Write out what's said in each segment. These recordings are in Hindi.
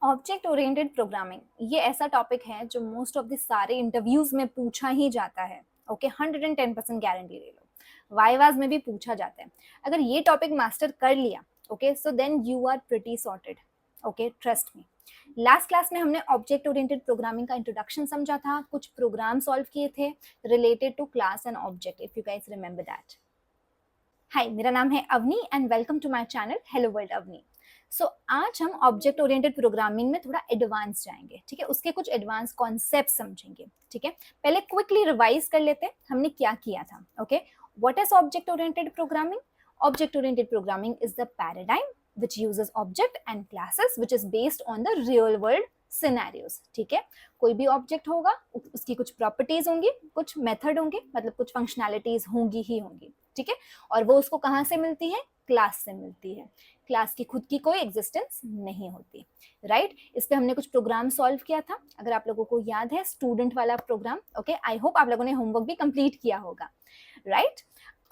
ऑब्जेक्ट ओरिएंटेड प्रोग्रामिंग ये ऐसा टॉपिक है जो मोस्ट ऑफ द सारे इंटरव्यूज में पूछा ही जाता है। ओके, 110% गारंटी ले लो, वाइवाज में भी पूछा जाता है। अगर ये टॉपिक मास्टर कर लिया, okay, so then you are pretty sorted. Okay, trust me. Last class में हमने ऑब्जेक्ट ओरिएंटेड प्रोग्रामिंग का इंट्रोडक्शन समझा था, कुछ प्रोग्राम सॉल्व किए थे related to class and object, if you guys remember that. Hi, मेरा नाम है Avani and welcome to my channel hello world Avani. So आज हम ऑब्जेक्ट ओरिएंटेड प्रोग्रामिंग में थोड़ा एडवांस जाएंगे, ठीक है। उसके कुछ एडवांस कॉन्सेप्ट समझेंगे, ठीक है। पहले क्विकली रिवाइज कर लेते हैं हमने क्या किया था। Okay, what is object oriented programming? Object oriented programming is the paradigm which uses object and classes which is based on the real world scenarios। ठीक है, कोई भी ऑब्जेक्ट होगा, उसकी कुछ प्रॉपर्टीज होंगी, कुछ मेथड होंगे, मतलब कुछ फंक्शनैलिटीज होंगी ही होंगी, ठीक है। और वो उसको कहाँ से मिलती है? क्लास से मिलती है। क्लास की खुद की कोई एग्जिस्टेंस नहीं होती, राइट। इस पे हमने कुछ प्रोग्राम सॉल्व किया था, अगर आप लोगों को याद है, स्टूडेंट वाला प्रोग्राम। ओके, आई होप आप लोगों ने होमवर्क भी कंप्लीट किया होगा, राइट।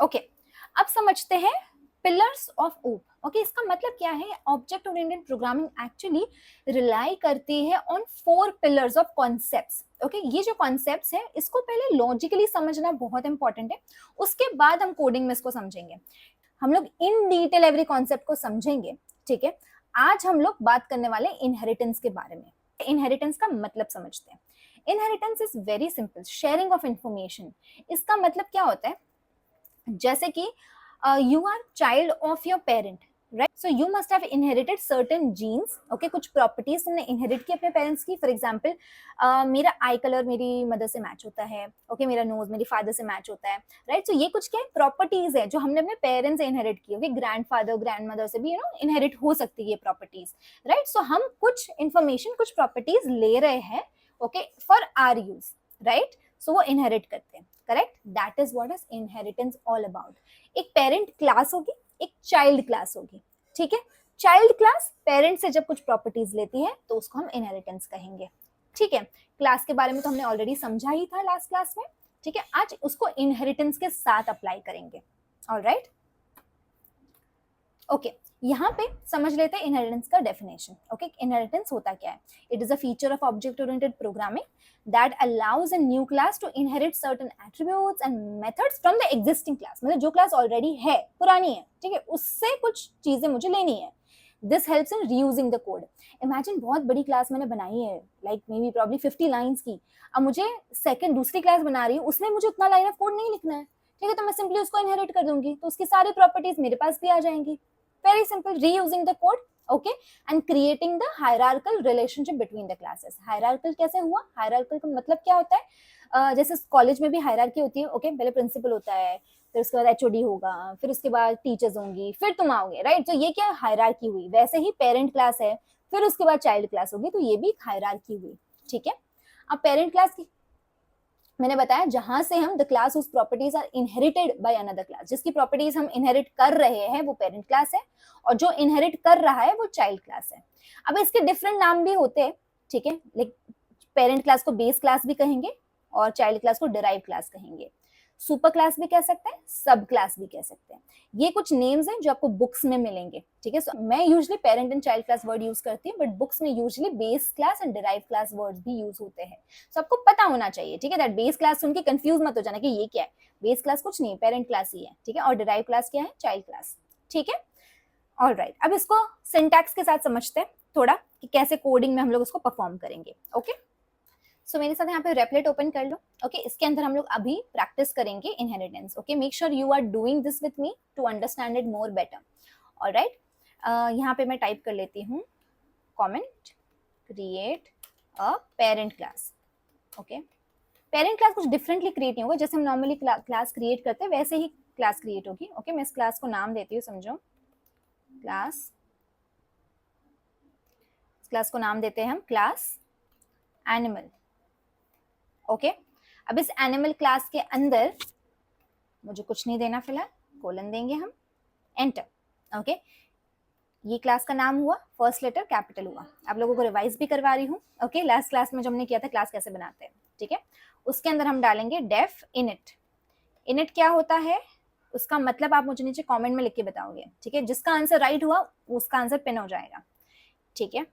ओके, अब समझते हैं पिलर्स ऑफ ओप। ओके, इसका मतलब क्या है? Object oriented programming actually rely करती है on 4 pillars of concepts. Okay, ये जो कॉन्सेप्ट्स है इसको पहले लॉजिकली समझना बहुत इंपॉर्टेंट है, उसके बाद हम कोडिंग में इसको समझेंगे। हम लोग इन डिटेल एवरी कॉन्सेप्ट को समझेंगे, ठीक है। आज हम लोग बात करने वाले इनहेरिटेंस के बारे में। इनहेरिटेंस का मतलब समझते हैं। Inheritance is very simple, sharing of information. इसका मतलब क्या होता है? जैसे कि you are child of your parent, right? So you must have inherited certain genes, okay? कुछ प्रॉपर्टीज तुमने इनहेरिट की अपने पेरेंट्स की। फॉर एग्जाम्पल, मेरा आई कलर मेरी मदर से मैच होता है, ओके, मेरा नोज मेरी फादर से मैच होता है, राइट। सो ये कुछ क्या है? प्रॉपर्टीज है जो हमने अपने पेरेंट्स से इनहेरिट की। Okay, grand father grand mother से भी इनहेरिट हो सकती है ये प्रॉपर्टीज, राइट। सो हम कुछ इंफॉर्मेशन, कुछ प्रॉपर्टीज ले रहे हैं, okay, for our use, right. So वो इनहेरिट करते हैं, correct. That is what is inheritance all about. एक पेरेंट क्लास होगी, एक चाइल्ड क्लास होगी, ठीक है। चाइल्ड क्लास पेरेंट से जब कुछ प्रॉपर्टीज लेती है तो उसको हम इनहेरिटेंस कहेंगे, ठीक है। क्लास के बारे में तो हमने ऑलरेडी समझा ही था लास्ट क्लास में, ठीक है। आज उसको इनहेरिटेंस के साथ अप्लाई करेंगे, ऑलराइट। ओके, यहाँ पे समझ लेते हैं इनहेरिटेंस का डेफिनेशन। ओके, इनहेरिटेंस होता क्या है? It is a feature of object oriented programming that allows a new class to inherit certain attributes and methods from the existing class। मतलब जो क्लास ऑलरेडी है, पुरानी है, ठीक है, उससे कुछ चीजें मुझे लेनी है। This helps in reusing the code। Imagine बहुत बड़ी क्लास मैंने बनाई है, like maybe probably 50 लाइन्स की। अब मुझे सेकंड दूसरी क्लास बना रही हूँ, उसमें मुझे उतना लाइन ऑफ कोड नहीं लिखना है, ठीक है। तो मैं सिंपली उसको इनहेरिट कर दूंगी, तो उसकी सारी प्रॉपर्टीज मेरे पास भी आ जाएंगी। Very simple, reusing the code, okay, and creating the hierarchical relationship between the classes. Hierarchical कैसे हुआ? हायरार्कल का मतलब क्या होता है? जैसे कॉलेज में भी हायरार्की होती है, ओके, पहले प्रिंसिपल होता है, फिर उसके बाद एचओडी होगा, फिर उसके बाद टीचर्स होंगी, फिर तुम आओगे, राइट। तो ये क्या हायरार्की हुई। वैसे ही पेरेंट क्लास है, फिर उसके बाद चाइल्ड क्लास होगी, तो ये भी हायरार्की हुई, ठीक है। अब पेरेंट क्लास की मैंने बताया जहां से हम the class whose properties are inherited by another class, जिसकी प्रॉपर्टीज हम इनहेरिट कर रहे हैं वो पेरेंट क्लास है, और जो इनहेरिट कर रहा है वो चाइल्ड क्लास है। अब इसके डिफरेंट नाम भी होते हैं, ठीक है। पेरेंट क्लास को बेस क्लास भी कहेंगे और चाइल्ड क्लास को डिराइव क्लास कहेंगे। सुपर क्लास भी कह सकते हैं, सब क्लास भी कह सकते हैं। ये कुछ नेम्स हैं जो आपको बुक्स में मिलेंगे, ठीक है। So, मैं usually parent and child class word use करती हूँ, बट बुक्स में usually base class and derive class words भी यूज होते हैं। सो आपको पता होना चाहिए, ठीक है, दैट बेस क्लास सुन के कंफ्यूज मत हो जाना कि ये क्या है। बेस क्लास कुछ नहीं है, पेरेंट क्लास ही है, ठीक है। और डिराइव क्लास क्या है? चाइल्ड क्लास, ठीक है। ऑलराइट, अब इसको सिंटैक्स के साथ समझते हैं थोड़ा कि कैसे कोडिंग में हम लोग उसको परफॉर्म करेंगे। ओके, सो मेरे साथ यहाँ पे रेपलेट ओपन कर लो। ओके, इसके अंदर हम लोग अभी प्रैक्टिस करेंगे inheritance. Okay, make sure you are doing this with me to understand it more better. Alright, यहाँ पे मैं टाइप कर लेती हूँ comment create a parent class. Okay, parent class कुछ डिफरेंटली क्रिएट नहीं होगा, जैसे हम नॉर्मली क्लास क्रिएट करते हैं वैसे ही क्लास क्रिएट होगी। ओके, मैं इस क्लास को नाम देती हूँ, समझो क्लास। इस क्लास को नाम देते हैं हम क्लास एनिमल। ओके, अब इस एनिमल क्लास के अंदर मुझे कुछ नहीं देना फिलहाल, कोलन देंगे हम, एंटर। ओके, ये क्लास का नाम हुआ, फर्स्ट लेटर कैपिटल हुआ। आप लोगों को रिवाइज भी करवा रही हूँ। ओके, लास्ट क्लास में जो हमने किया था क्लास कैसे बनाते हैं, ठीक है। उसके अंदर हम डालेंगे डेफ इनिट। इनिट क्या होता है उसका मतलब आप मुझे नीचे कमेंट में लिख के बताओगे, ठीक है। जिसका आंसर राइट हुआ उसका आंसर पिन हो जाएगा, ठीक है।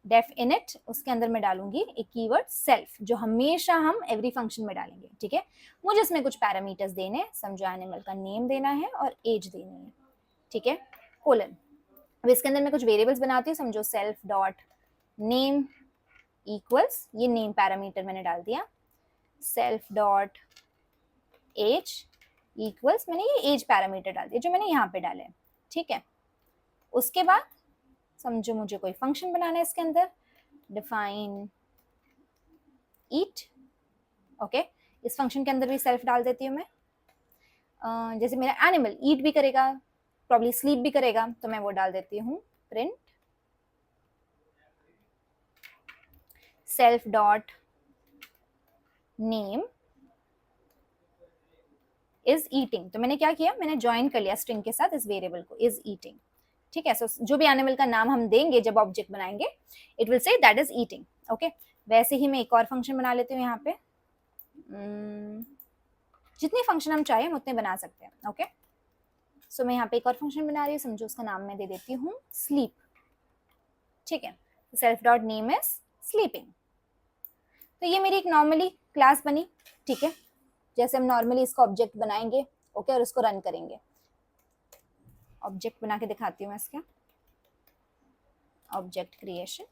डेफ इनिट, उसके अंदर मैं डालूंगी एक कीवर्ड सेल्फ, जो हमेशा हम एवरी फंक्शन में डालेंगे, ठीक है। मुझे इसमें कुछ पैरामीटर्स देने हैं, समझो एनिमल का नेम देना है और एज देनी है, ठीक है, कोलन। अब इसके अंदर मैं कुछ वेरिएबल्स बनाती हूँ, समझो सेल्फ डॉट नेम इक्वल्स, ये नेम पैरामीटर मैंने डाल दिया, सेल्फ डॉट एज इक्वल्स, मैंने ये एज पैरामीटर डाल दिया जो मैंने यहाँ पे डाले, ठीक है। उसके बाद समझो मुझे कोई फंक्शन बनाना है इसके अंदर, डिफाइन ईट, ओके। इस फंक्शन के अंदर भी सेल्फ डाल देती हूँ मैं। जैसे मेरा एनिमल ईट भी करेगा, प्रॉब्ली स्लीप भी करेगा, तो मैं वो डाल देती हूँ print self dot name is eating. तो मैंने क्या किया, मैंने ज्वाइन कर लिया स्ट्रिंग के साथ इस वेरिएबल को, इज ईटिंग, ठीक है। सो जो भी एनिमल का नाम हम देंगे जब ऑब्जेक्ट बनाएंगे, it will say that is eating, okay. वैसे ही मैं एक और फंक्शन बना लेती हूँ यहाँ पे, जितने फंक्शन हम चाहें हम उतने बना सकते हैं, ओके। सो मैं यहाँ पे एक और फंक्शन बना रही हूँ, समझो उसका नाम मैं दे देती हूँ स्लीप, ठीक है। Self dot name is sleeping. तो ये मेरी एक नॉर्मली क्लास बनी, ठीक है, जैसे हम नॉर्मली इसका ऑब्जेक्ट बनाएंगे, ओके, और उसको रन करेंगे। ऑब्जेक्ट बना के दिखाती हूँ मैं इसका, ऑब्जेक्ट क्रिएशन,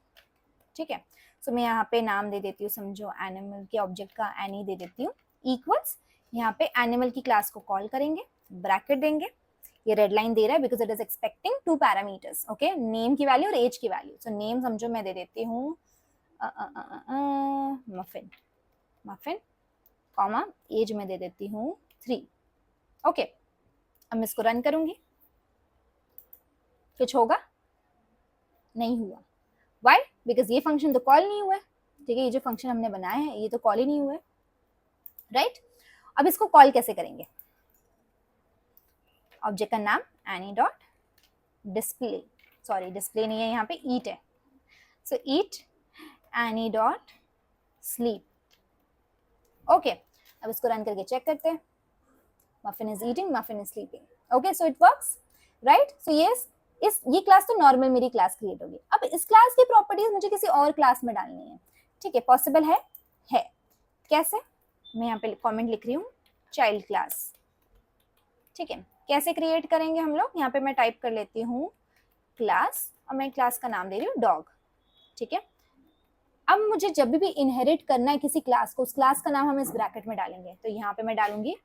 ठीक है। सो मैं यहाँ पे नाम दे देती हूँ, समझो एनिमल के ऑब्जेक्ट का एनी दे देती हूँ, इक्वल्स, यहाँ पे एनिमल की क्लास को कॉल करेंगे, ब्रैकेट देंगे, ये रेड लाइन दे रहा है because it is expecting 2 parameters, okay, name की वैल्यू और एज की वैल्यू। सो नेम समझो मैं दे देती हूँ मफिन, मफिन, कॉमा एज में दे देती हूँ 3, ओके। अब मैं इसको रन करूंगी, कुछ होगा? नहीं हुआ। वाई? बिकॉज ये फंक्शन तो कॉल नहीं हुआ है, ठीक है, ये जो फंक्शन हमने बनाए हैं ये तो कॉल ही नहीं हुए, राइट। अब इसको कॉल कैसे करेंगे? ऑब्जेक्ट का नाम Annie dot display, sorry display नहीं है, यहाँ पे ईट है, so eat Annie dot sleep, okay. अब इसको रन करके चेक करते हैं, Muffin is eating, Muffin is sleeping, okay, so it works, right. So ये क्लास तो नॉर्मल मेरी क्लास क्रिएट होगी। अब इस क्लास की प्रॉपर्टीज मुझे किसी और क्लास में डालनी है, ठीक है, पॉसिबल है कैसे? मैं यहाँ पे कमेंट लिख रही हूँ चाइल्ड क्लास, ठीक है। कैसे क्रिएट करेंगे हम लोग? यहाँ पे मैं टाइप कर लेती हूँ क्लास और मैं क्लास का नाम दे रही हूँ डॉग, ठीक है। अब मुझे जब भी इनहेरिट करना है किसी क्लास को, उस क्लास का नाम हम इस ब्रैकेट में डालेंगे, तो यहाँ पे मैं डालूंगी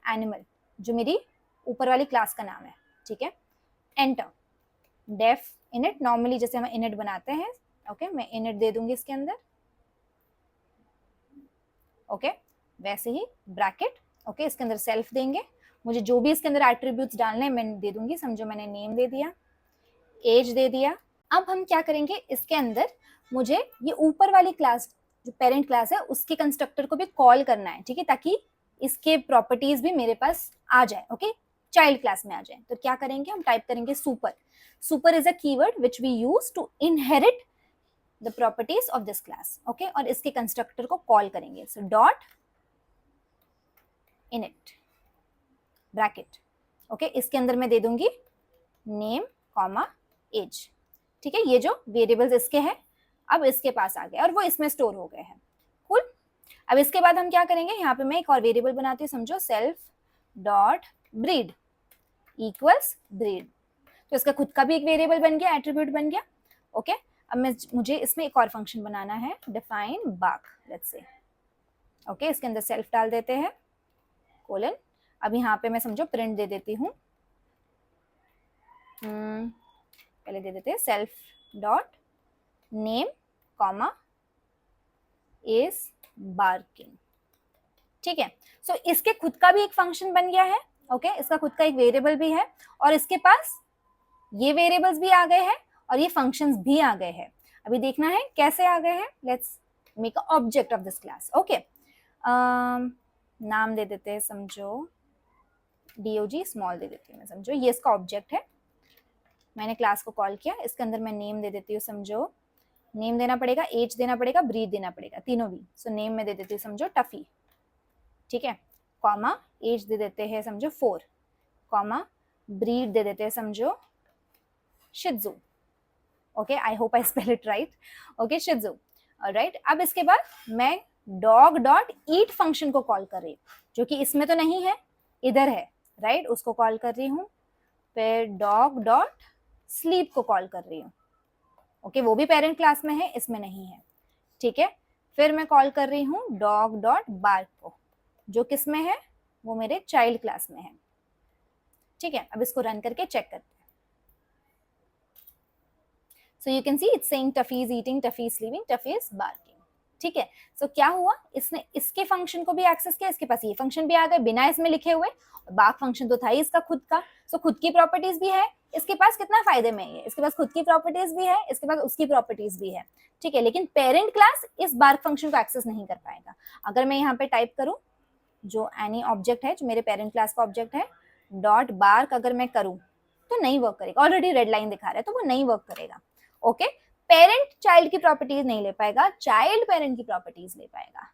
एनिमल, जो मेरी ऊपर वाली क्लास का नाम है, ठीक है। एंटर डेफ इनिट, नॉर्मली जैसे हम इनिट बनाते हैं, ओके, मैं इनिट दे दूंगी इसके अंदर, ओके, वैसे ही ब्रैकेट, ओके, इसके अंदर सेल्फ देंगे, मुझे जो भी इसके अंदर एट्रीब्यूट्स डालने हैं मैं दे दूंगी, समझो मैंने नेम दे दिया, एज दे दिया। अब हम क्या करेंगे, इसके अंदर मुझे ये ऊपर वाली क्लास जो पेरेंट क्लास है उसके कंस्ट्रक्टर को भी कॉल करना है, ठीक है, ताकि इसके प्रॉपर्टीज भी मेरे पास आ जाए, ओके, चाइल्ड क्लास में आ जाए। तो क्या करेंगे, हम टाइप करेंगे super, super is a keyword which we use to inherit the properties of this class, okay, और इसके कंस्ट्रक्टर को कॉल करेंगे, so dot init bracket, okay, इसके अंदर मैं दे दूंगी नेम कॉमा एज, ठीक है। ये जो वेरिएबल्स इसके हैं अब इसके पास आ गए और वो इसमें स्टोर हो गए हैं, कूल। अब इसके बाद हम क्या करेंगे, यहाँ पे मैं एक और वेरिएबल बनाती हूँ, समझो self dot breed equals breed, तो इसका खुद का भी एक वेरिएबल बन गया, एट्रीब्यूट बन गया, ओके। अब मुझे इसमें एक और फंक्शन बनाना है, डिफाइन बाक, लेट्स से, ओके, इसके अंदर सेल्फ डाल देते हैं कोलन। अब यहाँ पे मैं समझो प्रिंट दे देती हूँ, पहले दे देते हैं self dot name comma is barking, ठीक है। सो इसके खुद का भी एक फंक्शन बन गया है, ओके, इसका खुद का एक वेरिएबल भी है और इसके पास ये वेरिएबल्स भी आ गए हैं और ये फंक्शंस भी आ गए हैं। अभी देखना है कैसे आ गए हैं, let's make a object of this class, okay. नाम दे देते हैं, समझो डीओजी स्मॉल दे देती हूँ मैं, समझो ये इसका ऑब्जेक्ट है, मैंने क्लास को कॉल किया, इसके अंदर मैं नेम दे देती हूँ, समझो नेम देना पड़ेगा, एज देना पड़ेगा, ब्रीड देना पड़ेगा, तीनों भी। सो नेम में दे देती हूँ समझो टफी, ठीक है, कॉमा एज दे देते हैं समझो 4, कॉमा ब्रीड दे देते हैं समझो शिज़ू, okay, I hope I spell it right. Okay, शिजू. ऑलराइट, अब इसके बाद मैं डॉग डॉट ईट फंक्शन को कॉल कर रही हूँ, जो कि इसमें तो नहीं है, इधर है, राइट, उसको कॉल कर रही हूँ. फिर डॉग डॉट स्लीप को कॉल कर रही हूँ. ओके, वो भी पेरेंट क्लास में है, इसमें नहीं है. ठीक है, फिर मैं कॉल कर रही हूँ डॉग डॉट बार्क को, जो किस में है, वो मेरे चाइल्ड क्लास में है. ठीक है, अब इसको रन करके चेक करते हैं. So you can see it's saying Tuffy is eating, Tuffy is sleeping, Tuffy is barking. ठीक है, सो क्या हुआ, इसने इसके फंक्शन को भी एक्सेस किया, इसके पास ये फंक्शन भी आ गए बिना इसमें लिखे हुए. बार्क फंक्शन तो था ही इसका खुद का, सो खुद की प्रॉपर्टीज भी है इसके पास. कितना फायदे में है, इसके पास खुद की प्रॉपर्टीज भी है, इसके पास उसकी प्रॉपर्टीज भी है. ठीक है, लेकिन पेरेंट क्लास इस बार्क फंक्शन को एक्सेस नहीं कर पाएगा. अगर मैं यहाँ पे टाइप करूँ जो एनी ऑब्जेक्ट है, जो मेरे पेरेंट क्लास का ऑब्जेक्ट है, डॉट बार्क अगर मैं करूँ तो नहीं वर्क करेगा. ऑलरेडी रेड लाइन दिखा रहा है, तो वो नहीं वर्क करेगा. ओके, पेरेंट चाइल्ड की प्रॉपर्टीज नहीं ले पाएगा, चाइल्ड पेरेंट की प्रॉपर्टीज ले पाएगा.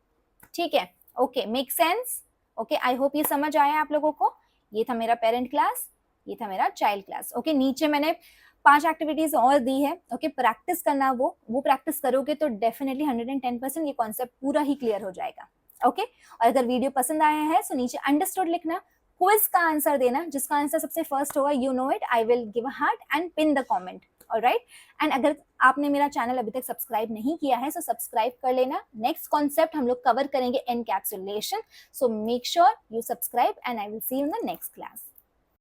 ठीक है, okay, make sense. Okay, I hope ये समझ आया आप लोगों को. ये था मेरा पेरेंट क्लास, ये था मेरा चाइल्ड क्लास. ओके, नीचे मैंने 5 एक्टिविटीज और दी है. ओके, प्रैक्टिस करना, वो प्रैक्टिस करोगे तो डेफिनेटली 110% ये कॉन्सेप्ट पूरा ही क्लियर हो जाएगा. ओके, और अगर वीडियो पसंद आया है तो नीचे अंडरस्टूड लिखना, क्विज का आंसर देना, जिसका आंसर सबसे फर्स्ट होगा, you know it, I will give a heart and pin the comment. Alright, and अगर आपने मेरा चैनल अभी तक सब्सक्राइब नहीं किया है तो सब्सक्राइब कर लेना. नेक्स्ट कॉन्सेप्ट हम लोग कवर करेंगे encapsulation, so make sure you subscribe and I will see you in the next class.